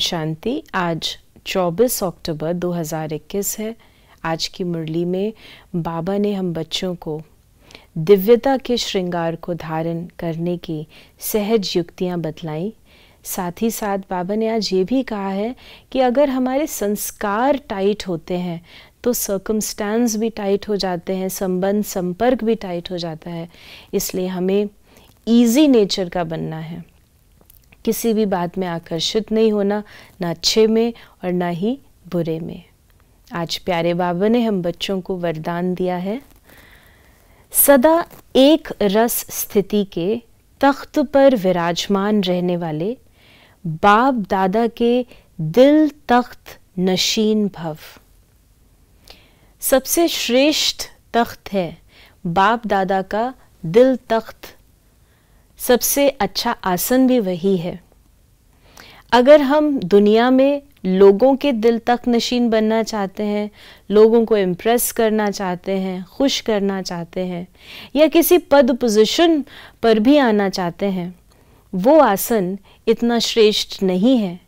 शांति। आज 24 अक्टूबर 2021 है। आज की मुरली में बाबा ने हम बच्चों को दिव्यता के श्रृंगार को धारण करने की सहज युक्तियाँ बतलाई। साथ ही साथ बाबा ने आज ये भी कहा है कि अगर हमारे संस्कार टाइट होते हैं तो सर्कमस्टेंस भी टाइट हो जाते हैं, संबंध संपर्क भी टाइट हो जाता है। इसलिए हमें ईजी नेचर का बनना है, किसी भी बात में आकर्षित नहीं होना, ना अच्छे में और ना ही बुरे में। आज प्यारे बाबा ने हम बच्चों को वरदान दिया है, सदा एक रस स्थिति के तख्त पर विराजमान रहने वाले बाप दादा के दिल तख्त नशीन भव। सबसे श्रेष्ठ तख्त है बाप दादा का दिल तख्त, सबसे अच्छा आसन भी वही है। अगर हम दुनिया में लोगों के दिल तक नशीन बनना चाहते हैं, लोगों को इम्प्रेस करना चाहते हैं, खुश करना चाहते हैं, या किसी पद पोजीशन पर भी आना चाहते हैं, वो आसन इतना श्रेष्ठ नहीं है।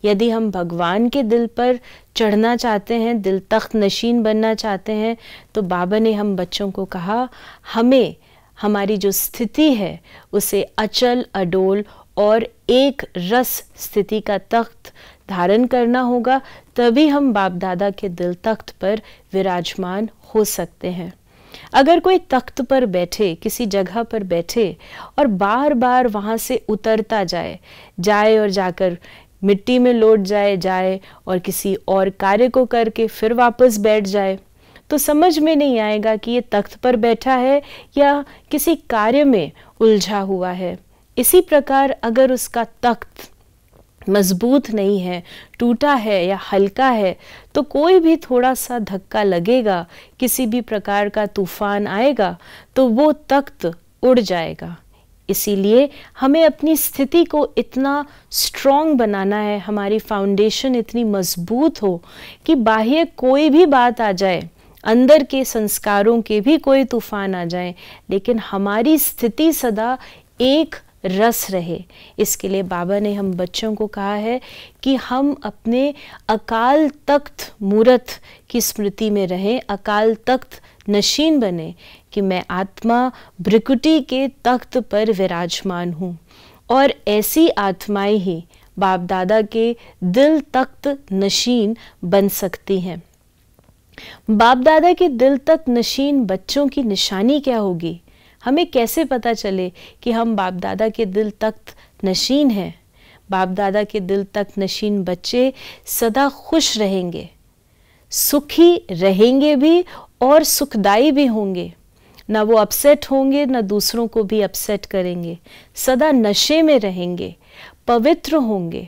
यदि हम भगवान के दिल पर चढ़ना चाहते हैं, दिल तख्त नशीन बनना चाहते हैं, तो बाबा ने हम बच्चों को कहा, हमें हमारी जो स्थिति है उसे अचल अडोल और एक रस स्थिति का तख्त धारण करना होगा, तभी हम बाप दादा के दिल तख्त पर विराजमान हो सकते हैं। अगर कोई तख्त पर बैठे, किसी जगह पर बैठे और बार बार वहाँ से उतरता जाए और जाकर मिट्टी में लौट जाए और किसी और कार्य को करके फिर वापस बैठ जाए, तो समझ में नहीं आएगा कि ये तख्त पर बैठा है या किसी कार्य में उलझा हुआ है। इसी प्रकार अगर उसका तख्त मजबूत नहीं है, टूटा है या हल्का है, तो कोई भी थोड़ा सा धक्का लगेगा, किसी भी प्रकार का तूफान आएगा तो वो तख्त उड़ जाएगा। इसीलिए हमें अपनी स्थिति को इतना स्ट्रॉन्ग बनाना है, हमारी फाउंडेशन इतनी मजबूत हो कि बाह्य कोई भी बात आ जाए, अंदर के संस्कारों के भी कोई तूफान आ जाए, लेकिन हमारी स्थिति सदा एक रस रहे। इसके लिए बाबा ने हम बच्चों को कहा है कि हम अपने अकाल तख्त मूरत की स्मृति में रहें, अकाल तख्त नशीन बने कि मैं आत्मा भृकुटी के तख्त पर विराजमान हूँ। और ऐसी आत्माएं ही बाप दादा के दिल तख्त नशीन बन सकती हैं। बाप दादा के दिल तक नशीन बच्चों की निशानी क्या होगी? हमें कैसे पता चले कि हम बाप दादा के दिल तक नशीन हैं? बाप दादा के दिल तक नशीन बच्चे सदा खुश रहेंगे, सुखी रहेंगे भी और सुखदाई भी होंगे। ना वो अपसेट होंगे, ना दूसरों को भी अपसेट करेंगे, सदा नशे में रहेंगे, पवित्र होंगे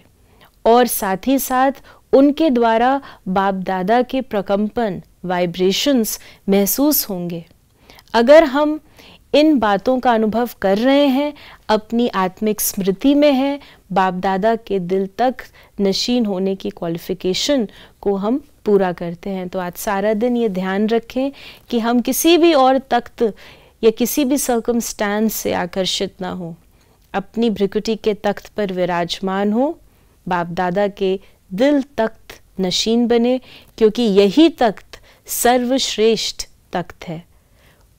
और साथ ही साथ उनके द्वारा बाप दादा के प्रकंपन वाइब्रेशंस महसूस होंगे। अगर हम इन बातों का अनुभव कर रहे हैं, अपनी आत्मिक स्मृति में है, बाप दादा के दिल तक नशीन होने की क्वालिफिकेशन को हम पूरा करते हैं। तो आज सारा दिन ये ध्यान रखें कि हम किसी भी और तख्त या किसी भी सर्कमस्टेंस से आकर्षित ना हो, अपनी भृकुटी के तख्त पर विराजमान हो, बाप दादा के दिल तख्त नशीन बने, क्योंकि यही तख्त सर्वश्रेष्ठ तख्त है।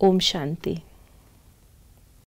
ओम शांति।